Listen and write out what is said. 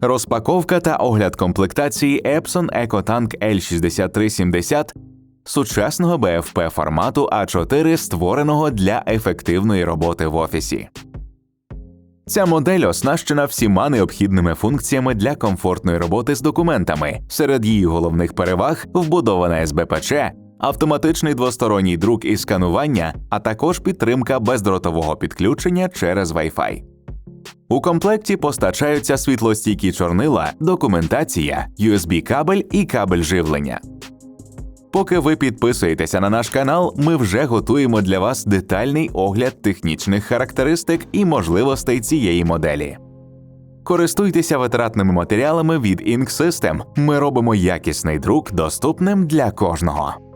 Розпаковка та огляд комплектації Epson EcoTank L6370 сучасного BFP формату А4, створеного для ефективної роботи в офісі. Ця модель оснащена всіма необхідними функціями для комфортної роботи з документами. Серед її головних переваг – вбудована СБПЧ, автоматичний двосторонній друк і сканування, а також підтримка бездротового підключення через Wi-Fi. У комплекті постачаються світлостійкі чорнила, документація, USB-кабель і кабель живлення. Поки ви підписуєтеся на наш канал, ми вже готуємо для вас детальний огляд технічних характеристик і можливостей цієї моделі. Користуйтеся витратними матеріалами від Ink System. Ми робимо якісний друк доступним для кожного.